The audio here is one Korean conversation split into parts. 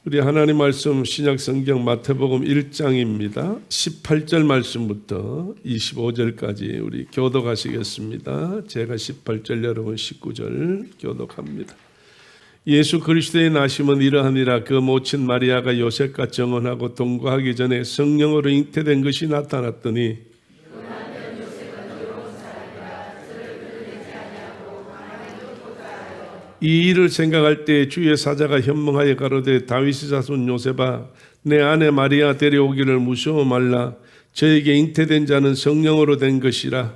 우리 하나님 말씀 신약성경 마태복음 1장입니다. 18절 말씀부터 25절까지 우리 교독하시겠습니다. 제가 18절, 여러분 19절 교독합니다. 예수 그리스도의 나심은 이러하니라. 그 모친 마리아가 요셉과 정혼하고 동거하기 전에 성령으로 잉태된 것이 나타났더니 이 일을 생각할 때 주의 사자가 현몽하여 가로되 다윗의 자손 요셉아, 내 아내 마리아 데려오기를 무서워 말라. 저에게 잉태된 자는 성령으로 된 것이라.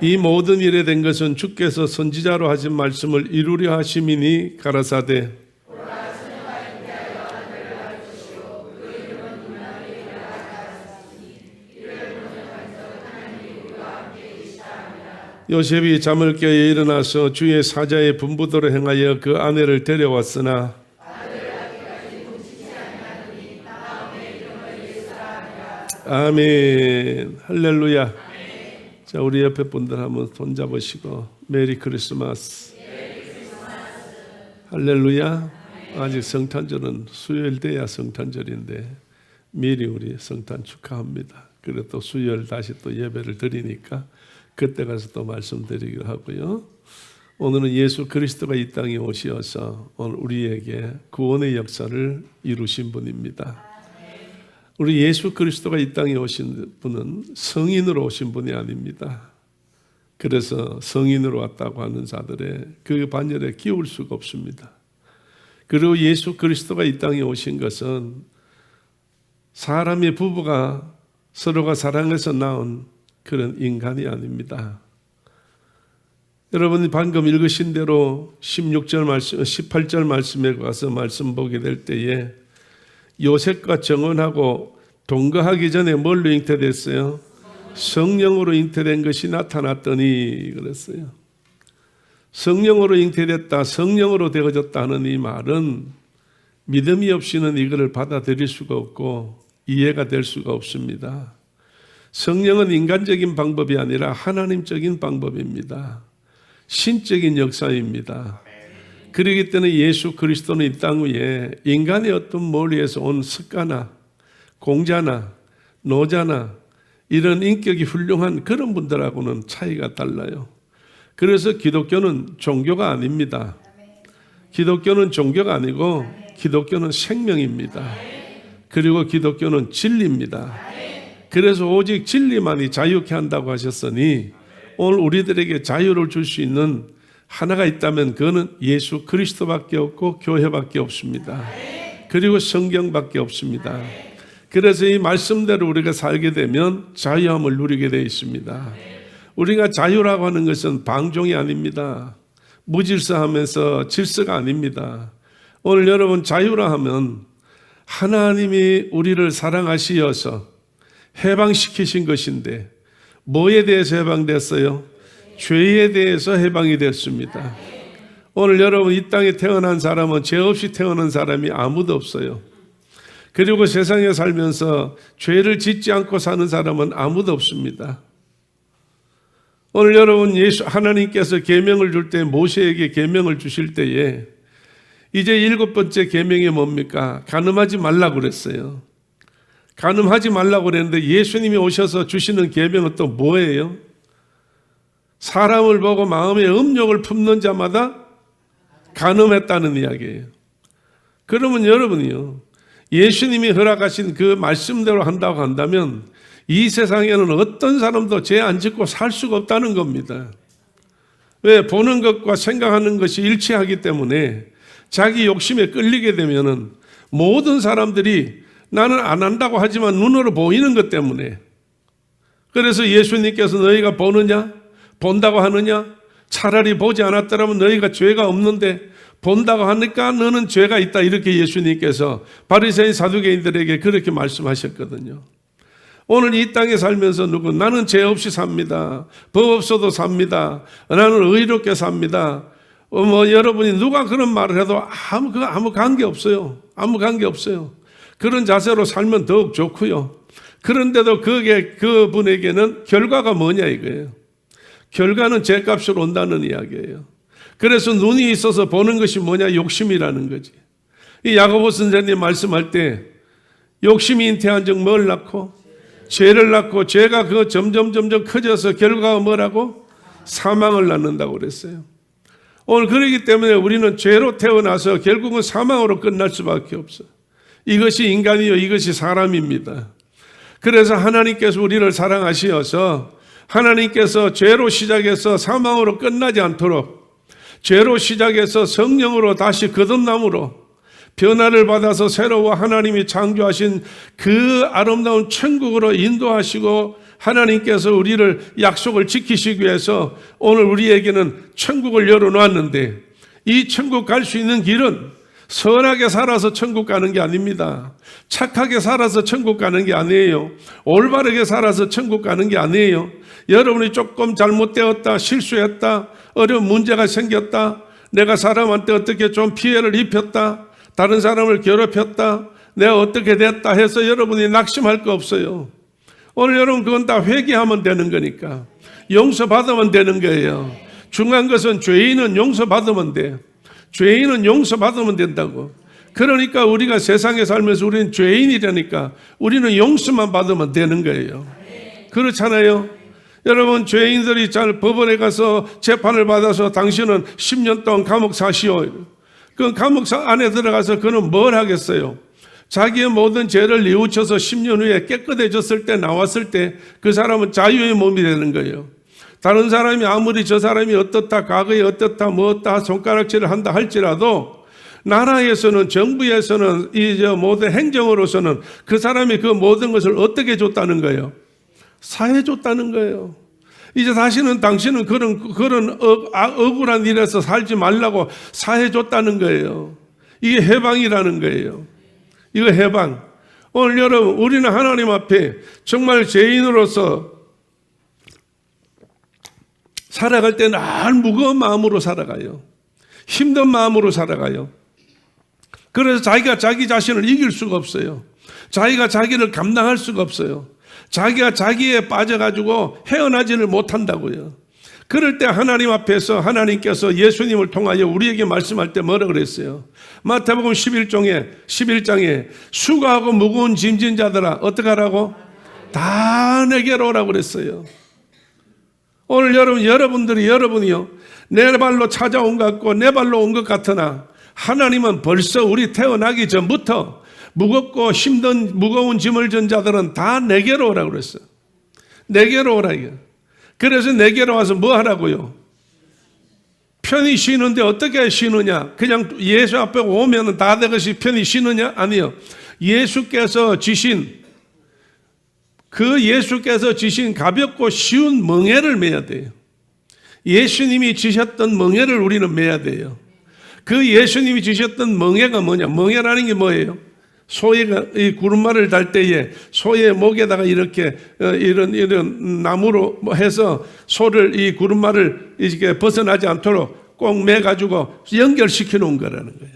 이 모든 일에 된 것은 주께서 선지자로 하신 말씀을 이루려 하심이니 가라사대 요셉이 잠을 깨어 일어나서 주의 사자의 분부대로 행하여 그 아내를 데려왔으나 아멘. 할렐루야. 자, 우리 옆에 분들 한번 손잡으시고 메리 크리스마스. 할렐루야. 아직 성탄절은 수요일 돼야 성탄절인데 미리 우리 성탄 축하합니다. 그리고 또 수요일 다시 또 예배를 드리니까 그때 가서 또 말씀드리기로 하고요. 오늘은 예수 그리스도가 이 땅에 오셔서 오늘 우리에게 구원의 역사를 이루신 분입니다. 우리 예수 그리스도가 이 땅에 오신 분은 성인으로 오신 분이 아닙니다. 그래서 성인으로 왔다고 하는 자들의 그 반열에 끼울 수가 없습니다. 그리고 예수 그리스도가 이 땅에 오신 것은 사람의 부부가 서로가 사랑해서 낳은 그런 인간이 아닙니다. 여러분이 방금 읽으신 대로 16절 말씀, 18절 말씀에 가서 말씀 보게 될 때에 요셉과 정혼하고 동거하기 전에 뭘로 잉태됐어요? 성령으로 잉태된 것이 나타났더니 그랬어요. 성령으로 잉태됐다, 성령으로 되어졌다는 이 말은 믿음이 없이는 이거를 받아들일 수가 없고 이해가 될 수가 없습니다. 성령은 인간적인 방법이 아니라 하나님적인 방법입니다. 신적인 역사입니다. 그렇기 때문에 예수 그리스도는 이 땅 위에 인간의 어떤 멀리에서 온 습가나 공자나 노자나 이런 인격이 훌륭한 그런 분들하고는 차이가 달라요. 그래서 기독교는 종교가 아닙니다. 기독교는 종교가 아니고 기독교는 생명입니다. 그리고 기독교는 진리입니다. 그래서 오직 진리만이 자유케 한다고 하셨으니 오늘 우리들에게 자유를 줄 수 있는 하나가 있다면 그거는 예수 그리스도밖에 없고 교회밖에 없습니다. 그리고 성경밖에 없습니다. 그래서 이 말씀대로 우리가 살게 되면 자유함을 누리게 되어 있습니다. 우리가 자유라고 하는 것은 방종이 아닙니다. 무질서하면서 질서가 아닙니다. 오늘 여러분 자유라 하면 하나님이 우리를 사랑하시어서 해방시키신 것인데 뭐에 대해서 해방됐어요? 죄에 대해서 해방이 됐습니다. 오늘 여러분 이 땅에 태어난 사람은 죄 없이 태어난 사람이 아무도 없어요. 그리고 세상에 살면서 죄를 짓지 않고 사는 사람은 아무도 없습니다. 오늘 여러분 하나님께서 계명을 줄 때 모세에게 계명을 주실 때에 이제 7번째 계명이 뭡니까? 간음하지 말라고 그랬어요. 간음하지 말라고 그랬는데 예수님이 오셔서 주시는 계명은 또 뭐예요? 사람을 보고 마음에 음욕을 품는 자마다 간음했다는 이야기예요. 그러면 여러분이요, 예수님이 허락하신 그 말씀대로 한다고 한다면 이 세상에는 어떤 사람도 죄 안 짓고 살 수가 없다는 겁니다. 왜? 보는 것과 생각하는 것이 일치하기 때문에 자기 욕심에 끌리게 되면은 모든 사람들이 나는 안 한다고 하지만 눈으로 보이는 것 때문에, 그래서 예수님께서 너희가 보느냐? 본다고 하느냐? 차라리 보지 않았더라면 너희가 죄가 없는데 본다고 하니까 너는 죄가 있다. 이렇게 예수님께서 바리새인 사두개인들에게 그렇게 말씀하셨거든요. 오늘 이 땅에 살면서 나는 죄 없이 삽니다. 법 없어도 삽니다. 나는 의롭게 삽니다. 여러분이 누가 그런 말을 해도 아무 관계 없어요. 아무 관계 없어요. 그런 자세로 살면 더욱 좋고요. 그런데도 그분에게는 결과가 뭐냐 이거예요. 결과는 죄값으로 온다는 이야기예요. 그래서 눈이 있어서 보는 것이 뭐냐? 욕심이라는 거지. 이 야고보 선생님 말씀할 때 욕심이 잉태한 즉 뭘 낳고? 죄를 낳고, 죄가 그 점점 커져서 결과가 뭐라고? 사망을 낳는다고 그랬어요. 오늘 그러기 때문에 우리는 죄로 태어나서 결국은 사망으로 끝날 수밖에 없어요. 이것이 인간이요, 이것이 사람입니다. 그래서 하나님께서 우리를 사랑하시어서 하나님께서 죄로 시작해서 사망으로 끝나지 않도록, 죄로 시작해서 성령으로 다시 거듭남으로 변화를 받아서 새로워 하나님이 창조하신 그 아름다운 천국으로 인도하시고, 하나님께서 우리를 약속을 지키시기 위해서 오늘 우리에게는 천국을 열어놓았는데, 이 천국 갈 수 있는 길은 선하게 살아서 천국 가는 게 아닙니다. 착하게 살아서 천국 가는 게 아니에요. 올바르게 살아서 천국 가는 게 아니에요. 여러분이 조금 잘못되었다, 실수했다, 어려운 문제가 생겼다, 내가 사람한테 어떻게 좀 피해를 입혔다, 다른 사람을 괴롭혔다, 내가 어떻게 됐다 해서 여러분이 낙심할 거 없어요. 오늘 여러분 그건 다 회개하면 되는 거니까, 용서받으면 되는 거예요. 중요한 것은 죄인은 용서받으면 돼. 죄인은 용서받으면 된다고. 그러니까 우리가 세상에 살면서 우리는 죄인이라니까 우리는 용서만 받으면 되는 거예요. 그렇잖아요. 여러분, 죄인들이 잘 법원에 가서 재판을 받아서 당신은 10년 동안 감옥 사시오. 그 감옥 안에 들어가서 그는 뭘 하겠어요? 자기의 모든 죄를 뉘우쳐서 10년 후에 깨끗해졌을 때, 나왔을 때 그 사람은 자유의 몸이 되는 거예요. 다른 사람이 아무리 저 사람이 어떻다, 과거에 어떻다, 뭐 어떻다 손가락질을 한다 할지라도 나라에서는, 정부에서는, 모든 행정으로서는 그 사람이 그 모든 것을 어떻게 줬다는 거예요? 사해 줬다는 거예요. 이제 다시는 당신은 그런 억울한 일에서 살지 말라고 사해 줬다는 거예요. 이게 해방이라는 거예요. 이거 해방. 오늘 여러분, 우리는 하나님 앞에 정말 죄인으로서 살아갈 때는 늘 무거운 마음으로 살아가요. 힘든 마음으로 살아가요. 그래서 자기가 자기 자신을 이길 수가 없어요. 자기가 자기를 감당할 수가 없어요. 자기가 자기에 빠져가지고 헤어나지를 못한다고요. 그럴 때 하나님 앞에서 하나님께서 예수님을 통하여 우리에게 말씀할 때 뭐라 그랬어요? 마태복음 11장에 수고하고 무거운 짐진 자들아 어떻게 하라고? 다 내게로 오라고 그랬어요. 오늘 여러분이요, 내 발로 찾아온 것 같고 내 발로 온 것 같으나 하나님은 벌써 우리 태어나기 전부터 무겁고 힘든 무거운 짐을 진 자들은 다 내게로 오라고 그랬어요. 내게로 오라고. 그래서 내게로 와서 뭐 하라고요? 편히 쉬는데 어떻게 쉬느냐? 그냥 예수 앞에 오면 다 되것이 편히 쉬느냐? 아니요. 예수께서 지신 가볍고 쉬운 멍에를 메야 돼요. 예수님이 지셨던 멍에를 우리는 메야 돼요. 그 예수님이 지셨던 멍에가 뭐냐? 멍에라는 게 뭐예요? 소가 이 구름말을 달 때에 소의 목에다가 이렇게 이런 나무로 해서 소를 이 구름말을 이렇게 벗어나지 않도록 꼭 매가지고 연결시켜 놓은 거라는 거예요.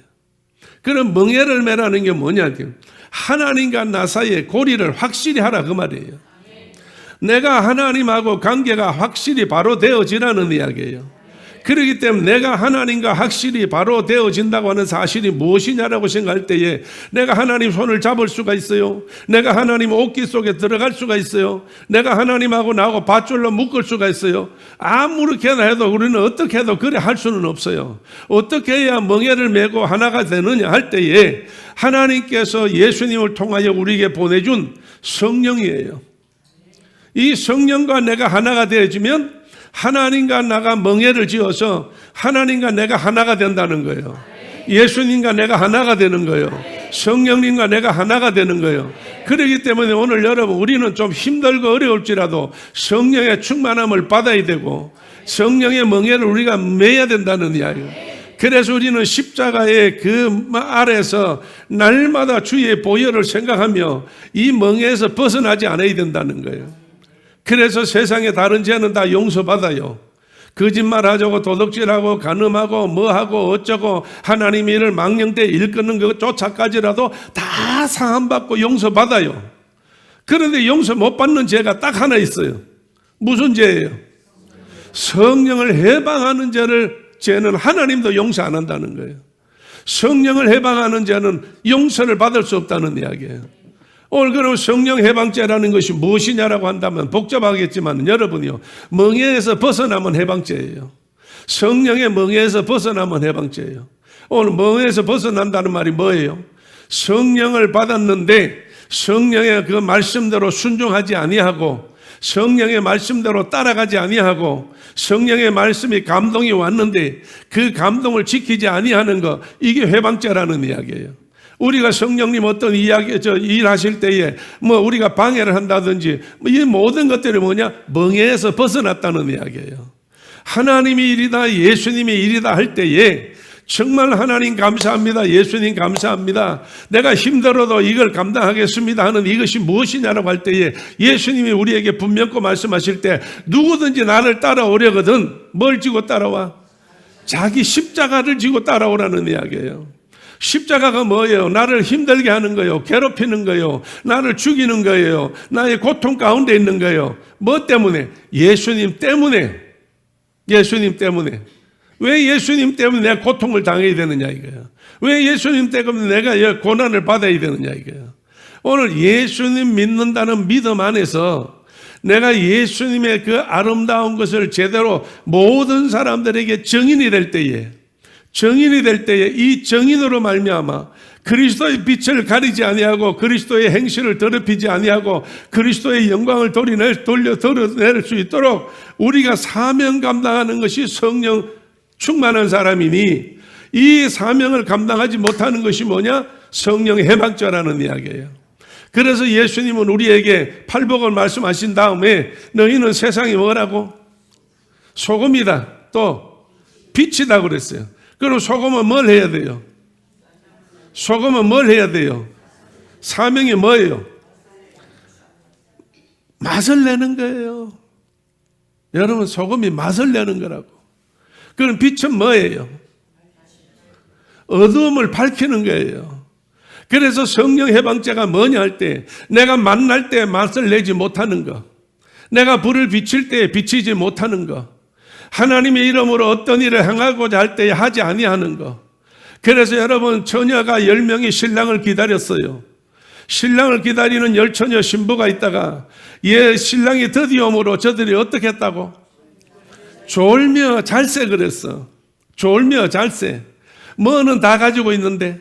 그런 멍에를 매라는 게 뭐냐? 하나님과 나 사이의 고리를 확실히 하라 그 말이에요. 내가 하나님하고 관계가 확실히 바로 되어지라는 이야기예요. 그렇기 때문에 내가 하나님과 확실히 바로 되어진다고 하는 사실이 무엇이냐라고 생각할 때에 내가 하나님 손을 잡을 수가 있어요. 내가 하나님 옷깃 속에 들어갈 수가 있어요. 내가 하나님하고 나하고 밧줄로 묶을 수가 있어요. 아무렇게나 해도 우리는 어떻게 해도 그래 할 수는 없어요. 어떻게 해야 멍에를 메고 하나가 되느냐 할 때에 하나님께서 예수님을 통하여 우리에게 보내준 성령이에요. 이 성령과 내가 하나가 되어지면 하나님과 나가 멍에를 지어서 하나님과 내가 하나가 된다는 거예요. 예수님과 내가 하나가 되는 거예요. 성령님과 내가 하나가 되는 거예요. 그렇기 때문에 오늘 여러분, 우리는 좀 힘들고 어려울지라도 성령의 충만함을 받아야 되고 성령의 멍에를 우리가 매야 된다는 이야기예요. 그래서 우리는 십자가의 그 아래서 날마다 주의 보혈을 생각하며 이 멍에에서 벗어나지 않아야 된다는 거예요. 그래서 세상의 다른 죄는 다 용서받아요. 거짓말하자고 도둑질하고 간음하고 뭐하고 어쩌고 하나님 일을 망령되 일 끊는 그조차까지라도 다 사함받고 용서받아요. 그런데 용서 못 받는 죄가 딱 하나 있어요. 무슨 죄예요? 성령을 해방하는 죄는 하나님도 용서 안 한다는 거예요. 성령을 해방하는 죄는 용서를 받을 수 없다는 이야기예요. 오늘 그럼 성령 해방죄라는 것이 무엇이냐라고 한다면 복잡하겠지만 여러분이요, 멍에에서 벗어나면 해방죄예요. 성령의 멍에에서 벗어나면 해방죄예요. 오늘 멍에에서 벗어난다는 말이 뭐예요? 성령을 받았는데 성령의 그 말씀대로 순종하지 아니하고 성령의 말씀대로 따라가지 아니하고 성령의 말씀이 감동이 왔는데 그 감동을 지키지 아니하는 거, 이게 해방죄라는 이야기예요. 우리가 성령님 어떤 일하실 때에 우리가 방해를 한다든지 이 모든 것들이 뭐냐? 멍에에서 벗어났다는 이야기예요. 하나님이 일이다, 예수님이 일이다 할 때에 정말 하나님 감사합니다, 예수님 감사합니다, 내가 힘들어도 이걸 감당하겠습니다 하는 이것이 무엇이냐라고 할 때에 예수님이 우리에게 분명코 말씀하실 때 누구든지 나를 따라오려거든 뭘 지고 따라와? 자기 십자가를 지고 따라오라는 이야기예요. 십자가가 뭐예요? 나를 힘들게 하는 거예요. 괴롭히는 거예요. 나를 죽이는 거예요. 나의 고통 가운데 있는 거예요. 뭐 때문에? 예수님 때문에. 예수님 때문에. 왜 예수님 때문에 내가 고통을 당해야 되느냐 이거예요. 왜 예수님 때문에 내가 고난을 받아야 되느냐 이거예요. 오늘 예수님 믿는다는 믿음 안에서 내가 예수님의 그 아름다운 것을 제대로 모든 사람들에게 증인이 될 때에 이 증인으로 말미암아 그리스도의 빛을 가리지 아니하고 그리스도의 행실을 더럽히지 아니하고 그리스도의 영광을 드러낼 수 있도록 우리가 사명 감당하는 것이 성령 충만한 사람이니, 이 사명을 감당하지 못하는 것이 뭐냐? 성령의 해방죄라는 이야기예요. 그래서 예수님은 우리에게 팔복을 말씀하신 다음에 너희는 세상이 뭐라고? 소금이다, 또 빛이다 그랬어요. 그럼 소금은 뭘 해야 돼요? 소금은 뭘 해야 돼요? 사명이 뭐예요? 맛을 내는 거예요. 여러분, 소금이 맛을 내는 거라고. 그럼 빛은 뭐예요? 어두움을 밝히는 거예요. 그래서 성령 해방죄가 뭐냐 할 때, 내가 만날 때 맛을 내지 못하는 거, 내가 불을 비칠 때 비치지 못하는 거, 하나님의 이름으로 어떤 일을 행하고자 할 때 하지 아니하는 거. 그래서 여러분, 처녀가 10명이 신랑을 기다렸어요. 신랑을 기다리는 10처녀 신부가 있다가 신랑이 드디어 오므로 저들이 어떻게 했다고? 졸며 잘세 그랬어. 졸며 잘세. 뭐는 다 가지고 있는데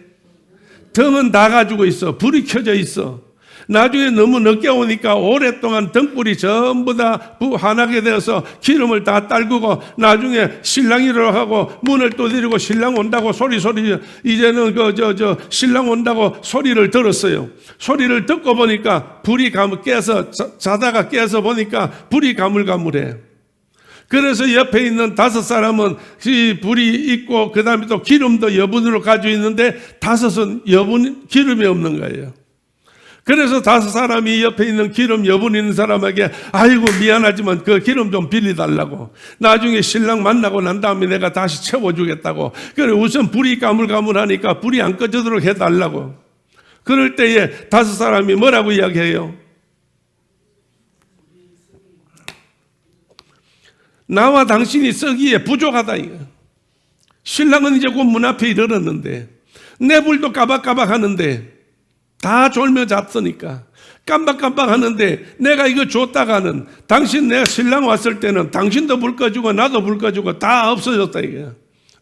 등은 다 가지고 있어. 불이 켜져 있어. 나중에 너무 늦게 오니까 오랫동안 등불이 전부 다 환하게 되어서 기름을 다 딸구고 나중에 신랑이라고 하고 문을 두드리고 신랑 온다고 소리 이제는 신랑 온다고 소리를 들었어요. 소리를 듣고 보니까 불이 깨서 자다가 깨서 보니까 불이 가물가물해. 그래서 옆에 있는 5사람은 이 불이 있고 그 다음에 또 기름도 여분으로 가지고 있는데 5은 기름이 없는 거예요. 그래서 5사람이 옆에 있는 기름 여분 있는 사람에게 아이고 미안하지만 그 기름 좀 빌려달라고, 나중에 신랑 만나고 난 다음에 내가 다시 채워주겠다고. 그래 우선 불이 가물가물하니까 불이 안 꺼지도록 해달라고. 그럴 때에 5사람이 뭐라고 이야기해요? 나와 당신이 쓰기에 부족하다 이거. 신랑은 이제 곧 문 앞에 이르렀는데 내 불도 까박까박 하는데 다 졸며 잤으니까 깜박깜박 하는데 내가 이거 줬다가는 당신 내가 신랑 왔을 때는 당신도 불 꺼주고 나도 불 꺼주고 다 없어졌다 이거야.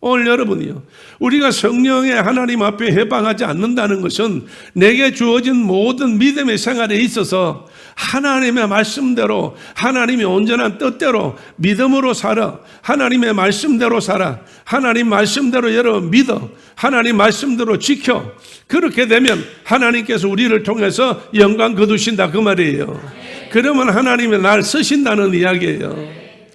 오늘 여러분이요, 우리가 성령의 하나님 앞에 해방하지 않는다는 것은 내게 주어진 모든 믿음의 생활에 있어서 하나님의 말씀대로, 하나님의 온전한 뜻대로 믿음으로 살아. 하나님의 말씀대로 살아. 하나님 말씀대로 여러분 믿어. 하나님 말씀대로 지켜. 그렇게 되면 하나님께서 우리를 통해서 영광 거두신다 그 말이에요. 그러면 하나님의 날 쓰신다는 이야기예요.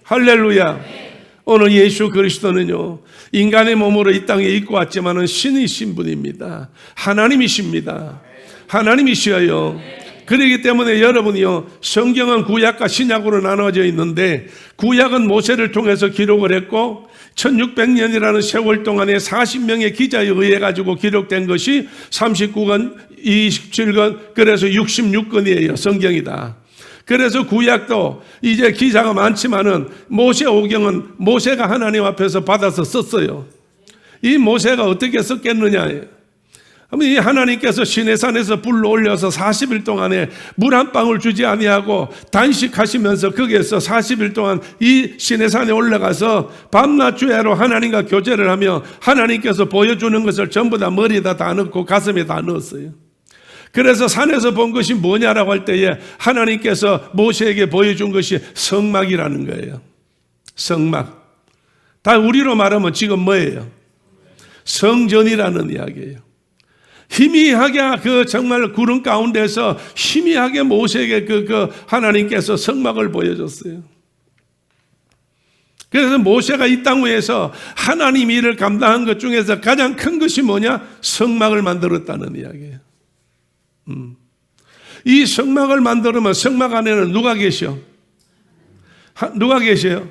할렐루야. 오늘 예수 그리스도는요, 인간의 몸으로 이 땅에 입고 왔지만은 신이신 분입니다. 하나님이십니다. 하나님이시어요. 그렇기 때문에 여러분이요, 성경은 구약과 신약으로 나눠져 있는데 구약은 모세를 통해서 기록을 했고 1600년이라는 세월 동안에 40명의 기자에 의해 가지고 기록된 것이 39권, 27권, 그래서 66권이에요. 성경이다. 그래서 구약도 이제 기사가 많지만은 모세오경은 모세가 하나님 앞에서 받아서 썼어요. 이 모세가 어떻게 썼겠느냐. 이 하나님께서 시내산에서 불로 올려서 40일 동안에 물 한 방울 주지 아니하고 단식하시면서 거기에서 40일 동안 이 시내산에 올라가서 밤낮 주야로 하나님과 교제를 하며 하나님께서 보여주는 것을 전부 다 머리에다 다 넣고 가슴에 다 넣었어요. 그래서 산에서 본 것이 뭐냐라고 할 때에 하나님께서 모세에게 보여준 것이 성막이라는 거예요. 성막. 다 우리로 말하면 지금 뭐예요? 성전이라는 이야기예요. 희미하게 정말 구름 가운데서 희미하게 모세에게 하나님께서 성막을 보여줬어요. 그래서 모세가 이 땅 위에서 하나님 일을 감당한 것 중에서 가장 큰 것이 뭐냐? 성막을 만들었다는 이야기예요. 이 성막을 만들면 성막 안에는 누가 계셔? 누가 계셔요?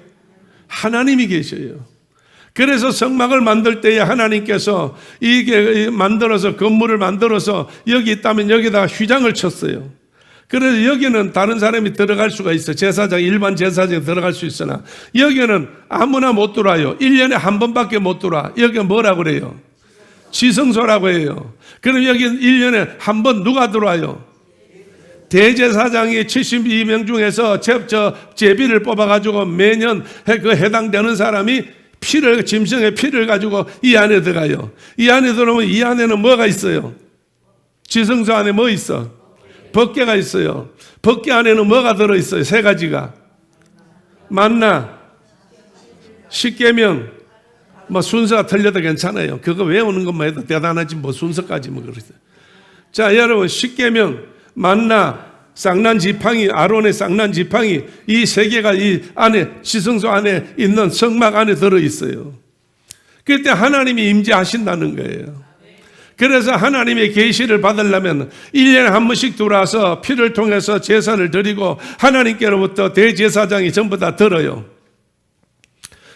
하나님이 계셔요. 그래서 성막을 만들 때에 하나님께서 이게 만들어서 건물을 만들어서 여기 있다면 여기다가 휘장을 쳤어요. 그래서 여기는 다른 사람이 들어갈 수가 있어. 제사장, 일반 제사장이 들어갈 수 있으나 여기는 아무나 못 들어와요. 1년에 한 번밖에 못 들어와. 여기는 뭐라고 그래요? 지성소라고 해요. 그럼 여기는 1년에 한 번 누가 들어와요? 대제사장이 72명 중에서 제비를 뽑아가지고 매년 그 해당되는 사람이 짐승의 피를 가지고 이 안에 들어가요. 이 안에 들어오면 이 안에는 뭐가 있어요? 지성소 안에 뭐 있어? 법궤가 있어요. 법궤 안에는 뭐가 들어있어요? 세 가지가. 만나, 십계명, 뭐 순서가 틀려도 괜찮아요. 그거 외우는 것만 해도 대단하지 뭐 순서까지 뭐 그러세요. 자, 여러분, 십계명, 만나, 쌍난 지팡이, 아론의 쌍난 지팡이, 이 세 개가 이 안에 지성소 안에 있는 성막 안에 들어있어요. 그때 하나님이 임재하신다는 거예요. 그래서 하나님의 계시를 받으려면 1년에 한 번씩 들어와서 피를 통해서 제사를 드리고 하나님께로부터 대제사장이 전부 다 들어요.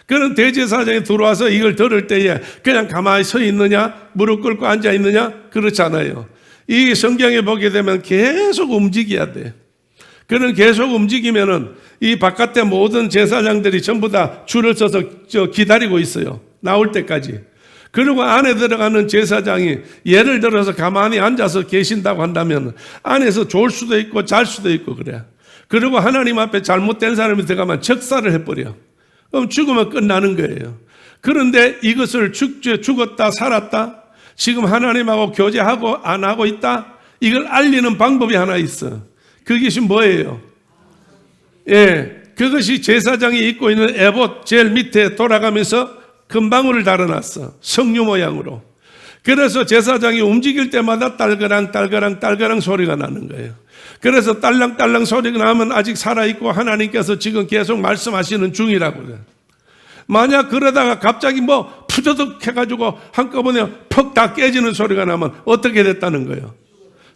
그런 대제사장이 들어와서 이걸 들을 때에 그냥 가만히 서 있느냐, 무릎 꿇고 앉아 있느냐, 그렇잖아요. 이 성경에 보게 되면 계속 움직여야 돼. 그런 계속 움직이면은 이 바깥에 모든 제사장들이 전부 다 줄을 서서 기다리고 있어요. 나올 때까지. 그리고 안에 들어가는 제사장이 예를 들어서 가만히 앉아서 계신다고 한다면 안에서 졸 수도 있고 잘 수도 있고 그래. 그리고 하나님 앞에 잘못된 사람이 들어가면 적사를 해버려. 그럼 죽으면 끝나는 거예요. 그런데 이것을 죽었다 살았다 지금 하나님하고 교제하고 안 하고 있다? 이걸 알리는 방법이 하나 있어. 그것이 뭐예요? 예, 그것이 제사장이 입고 있는 에봇 제일 밑에 돌아가면서 금방울을 달아놨어. 석류 모양으로. 그래서 제사장이 움직일 때마다 딸그랑 딸그랑 딸그랑 소리가 나는 거예요. 그래서 딸랑딸랑 소리가 나면 아직 살아있고 하나님께서 지금 계속 말씀하시는 중이라고 그래요. 만약 그러다가 갑자기 뭐 푸저득 해가지고 한꺼번에 퍽 다 깨지는 소리가 나면 어떻게 됐다는 거예요?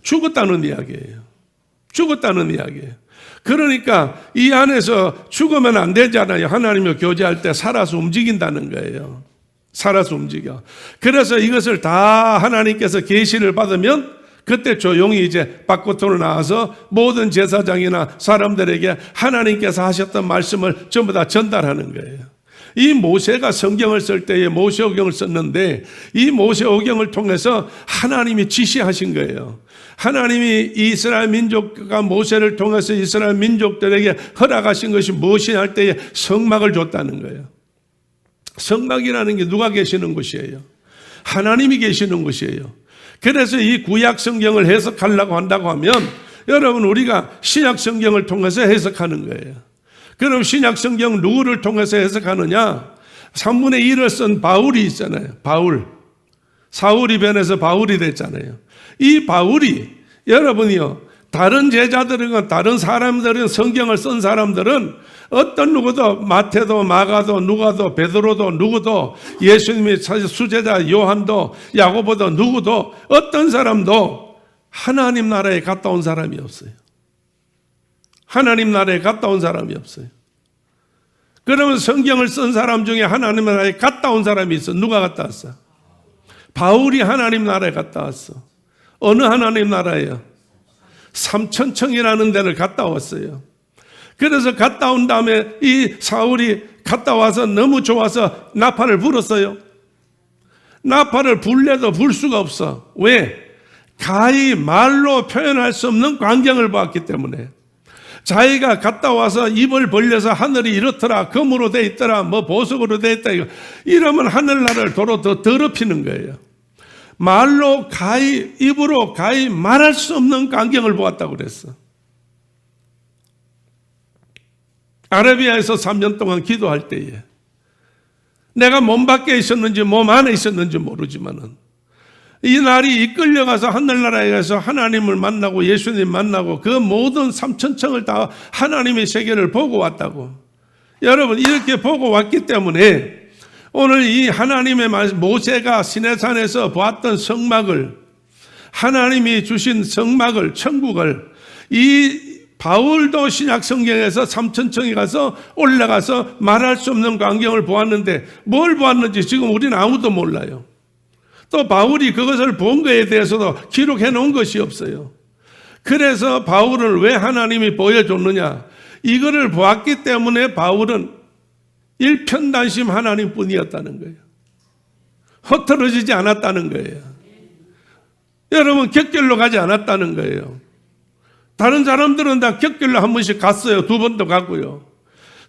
죽었다는 이야기예요. 죽었다는 이야기예요. 그러니까 이 안에서 죽으면 안 되잖아요. 하나님과 교제할 때 살아서 움직인다는 거예요. 살아서 움직여. 그래서 이것을 다 하나님께서 계시를 받으면 그때 조용히 이제 밖으로 나와서 모든 제사장이나 사람들에게 하나님께서 하셨던 말씀을 전부 다 전달하는 거예요. 이 모세가 성경을 쓸 때에 모세오경을 썼는데 이 모세오경을 통해서 하나님이 지시하신 거예요. 하나님이 이스라엘 민족과 모세를 통해서 이스라엘 민족들에게 허락하신 것이 무엇이냐 할 때에 성막을 줬다는 거예요. 성막이라는 게 누가 계시는 곳이에요? 하나님이 계시는 곳이에요. 그래서 이 구약 성경을 해석하려고 한다고 하면 여러분 우리가 신약 성경을 통해서 해석하는 거예요. 그럼 신약 성경 누구를 통해서 해석하느냐? 3분의 1을 쓴 바울이 있잖아요. 바울. 사울이 변해서 바울이 됐잖아요. 이 바울이 여러분이요. 다른 제자들은 다른 사람들은 성경을 쓴 사람들은 어떤 누구도 마태도 마가도 누가도 베드로도 누구도 예수님의 수제자 요한도 야고보도 누구도 어떤 사람도 하나님 나라에 갔다 온 사람이 없어요. 하나님 나라에 갔다 온 사람이 없어요. 그러면 성경을 쓴 사람 중에 하나님 나라에 갔다 온 사람이 있어. 누가 갔다 왔어? 바울이 하나님 나라에 갔다 왔어. 어느 하나님 나라예요? 삼천청이라는 데를 갔다 왔어요. 그래서 갔다 온 다음에 이 사울이 갔다 와서 너무 좋아서 나팔을 불었어요. 나팔을 불래도 불 수가 없어. 왜? 가히 말로 표현할 수 없는 광경을 보았기 때문에. 자기가 갔다 와서 입을 벌려서 하늘이 이렇더라, 금으로 돼 있더라, 뭐 보석으로 돼 있다, 이러면 하늘나라를 도로 더 더럽히는 거예요. 말로 가히, 입으로 가히 말할 수 없는 광경을 보았다고 그랬어. 아라비아에서 3년 동안 기도할 때에 내가 몸 밖에 있었는지 몸 안에 있었는지 모르지만은 이 날이 이끌려가서 하늘나라에 가서 하나님을 만나고 예수님 만나고 그 모든 삼천청을 다 하나님의 세계를 보고 왔다고. 여러분, 이렇게 보고 왔기 때문에 오늘 이 하나님의 모세가 시내산에서 보았던 성막을, 하나님이 주신 성막을, 천국을, 이 바울도 신약 성경에서 삼천청에 가서 올라가서 말할 수 없는 광경을 보았는데 뭘 보았는지 지금 우리는 아무도 몰라요. 또 바울이 그것을 본 거에 대해서도 기록해 놓은 것이 없어요. 그래서 바울을 왜 하나님이 보여줬느냐? 이거를 보았기 때문에 바울은 일편단심 하나님뿐이었다는 거예요. 흩어지지 않았다는 거예요. 여러분, 격결로 가지 않았다는 거예요. 다른 사람들은 다 격결로 한 번씩 갔어요. 2번도 가고요.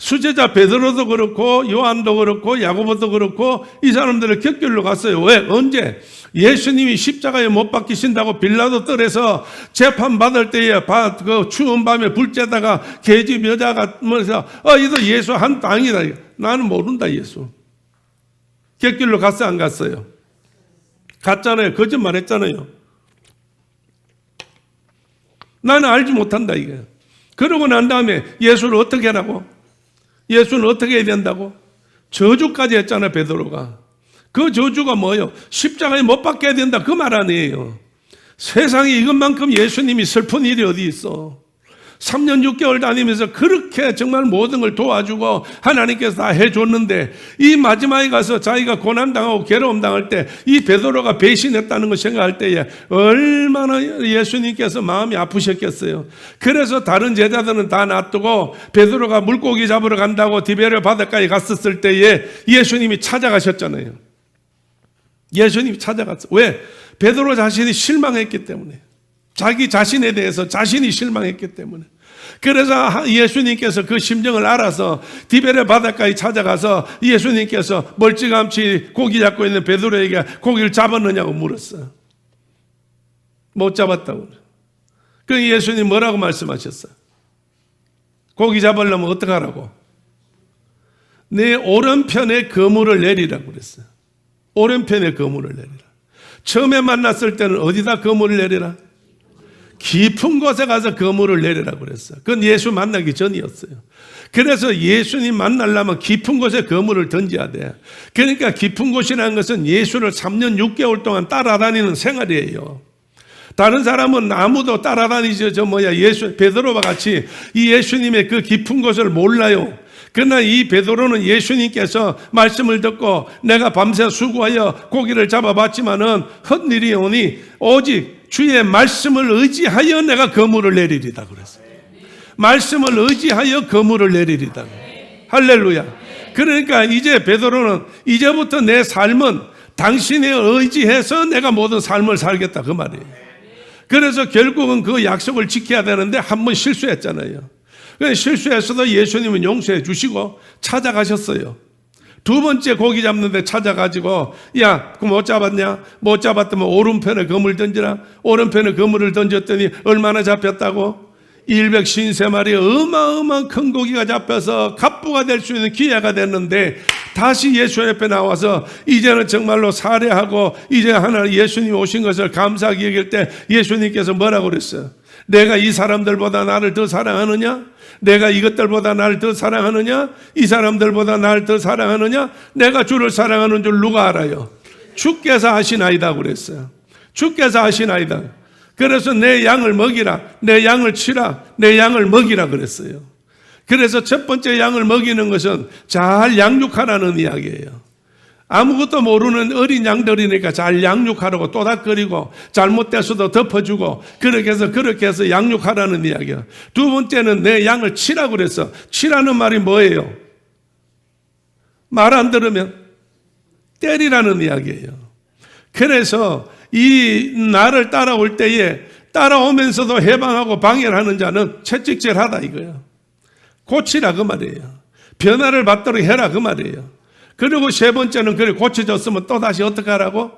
수제자 베드로도 그렇고 요한도 그렇고 야고보도 그렇고 이 사람들은 격결로 갔어요. 왜? 언제? 예수님이 십자가에 못 박히신다고 빌라도 뜰에서 재판받을 때에 그 추운 밤에 불쬐다가 계집 여자가 뭐서 이거 예수 한 땅이다. 나는 모른다, 예수. 격결로 갔어, 안 갔어요? 갔잖아요. 거짓말 했잖아요. 나는 알지 못한다, 이게. 그러고 난 다음에 예수를 어떻게 하라고? 예수는 어떻게 해야 된다고? 저주까지 했잖아요, 베드로가. 그 저주가 뭐예요? 십자가에 못 박혀야 된다, 그 말 아니에요. 세상에 이것만큼 예수님이 슬픈 일이 어디 있어? 3년 6개월 다니면서 그렇게 정말 모든 걸 도와주고 하나님께서 다 해줬는데 이 마지막에 가서 자기가 고난당하고 괴로움당할 때 이 베드로가 배신했다는 걸 생각할 때에 얼마나 예수님께서 마음이 아프셨겠어요. 그래서 다른 제자들은 다 놔두고 베드로가 물고기 잡으러 간다고 디베레 바닷가에 갔었을 때에 예수님이 찾아가셨잖아요. 예수님이 찾아갔어. 왜? 베드로 자신이 실망했기 때문에. 자기 자신에 대해서 자신이 실망했기 때문에. 그래서 예수님께서 그 심정을 알아서 디베레 바닷가에 찾아가서 예수님께서 멀찌감치 고기 잡고 있는 베드로에게 고기를 잡았느냐고 물었어요. 못 잡았다고. 그래서 예수님 뭐라고 말씀하셨어요? 고기 잡으려면 어떻게 하라고? 내 오른편에 그물을 내리라고 그랬어요. 오른편에 그물을 내리라. 처음에 만났을 때는 어디다 그물을 내리라? 깊은 곳에 가서 그물을 내리라고 그랬어요. 그건 예수 만나기 전이었어요. 그래서 예수님 만나려면 깊은 곳에 그물을 던져야 돼. 그러니까 깊은 곳이라는 것은 예수를 3년 6개월 동안 따라다니는 생활이에요. 다른 사람은 아무도 따라다니죠. 예수, 베드로와 같이 이 예수님의 그 깊은 곳을 몰라요. 그러나 이 베드로는 예수님께서 말씀을 듣고 내가 밤새 수고하여 고기를 잡아봤지만은 헛일이 오니 오직 주의 말씀을 의지하여 내가 그물을 내리리다 그랬어요. 말씀을 의지하여 그물을 내리리다. 할렐루야. 그러니까 이제 베드로는 이제부터 내 삶은 당신에 의지해서 내가 모든 삶을 살겠다 그 말이에요. 그래서 결국은 그 약속을 지켜야 되는데 한 번 실수했잖아요. 실수했어도 예수님은 용서해 주시고 찾아가셨어요. 2번째 고기 잡는데 찾아가지고 야, 그거 못 잡았냐? 못 잡았다면 오른편에 그물 던지라. 오른편에 그물을 던졌더니 얼마나 잡혔다고? 153마리 어마어마한 큰 고기가 잡혀서 갑부가 될 수 있는 기회가 됐는데 다시 예수 옆에 나와서 이제는 정말로 살해하고 이제 하나님 예수님 오신 것을 감사하게 여길 때 예수님께서 뭐라고 그랬어요? 내가 이 사람들보다 나를 더 사랑하느냐? 내가 이것들보다 나를 더 사랑하느냐? 이 사람들보다 나를 더 사랑하느냐? 내가 주를 사랑하는 줄 누가 알아요? 주께서 아시나이다 그랬어요. 주께서 아시나이다. 그래서 내 양을 먹이라, 내 양을 치라, 내 양을 먹이라 그랬어요. 그래서 첫 번째 양을 먹이는 것은 잘 양육하라는 이야기예요. 아무것도 모르는 어린 양들이니까 잘 양육하라고 또닥거리고 잘못됐어도 덮어주고 그렇게 해서 양육하라는 이야기야. 두 번째는 내 양을 치라고 그랬어. 치라는 말이 뭐예요? 말 안 들으면 때리라는 이야기예요. 그래서 이 나를 따라올 때에 따라오면서도 해방하고 방해를 하는 자는 채찍질하다 이거예요. 고치라 그 말이에요. 변화를 받도록 해라 그 말이에요. 그리고 세 번째는 그래 고쳐졌으면 또 다시 어떻게 하라고?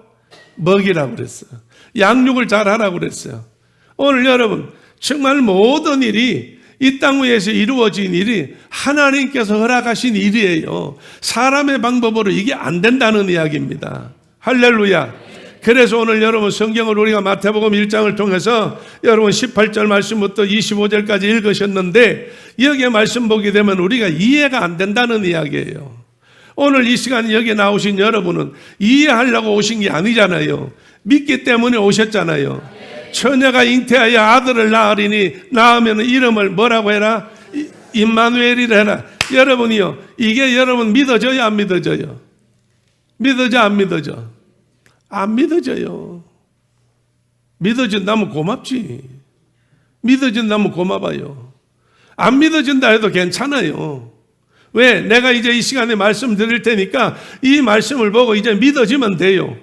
먹이라고 그랬어요. 양육을 잘 하라고 그랬어요. 오늘 여러분 정말 모든 일이 이 땅 위에서 이루어진 일이 하나님께서 허락하신 일이에요. 사람의 방법으로 이게 안 된다는 이야기입니다. 할렐루야. 그래서 오늘 여러분 성경을 우리가 마태복음 1장을 통해서 여러분 18절 말씀부터 25절까지 읽으셨는데 여기에 말씀 보게 되면 우리가 이해가 안 된다는 이야기예요. 오늘 이 시간 여기 나오신 여러분은 이해하려고 오신 게 아니잖아요. 믿기 때문에 오셨잖아요. 처녀가 잉태하여 아들을 낳으리니 낳으면 이름을 뭐라고 해라? 임마누엘이라 해라. 여러분이요, 이게 여러분 믿어져요 안 믿어져요? 믿어져 안 믿어져? 안 믿어져요. 믿어진다면 고맙지. 믿어진다면 고마워요. 안 믿어진다 해도 괜찮아요. 왜? 내가 이제 이 시간에 말씀 드릴 테니까 이 말씀을 보고 이제 믿어지면 돼요.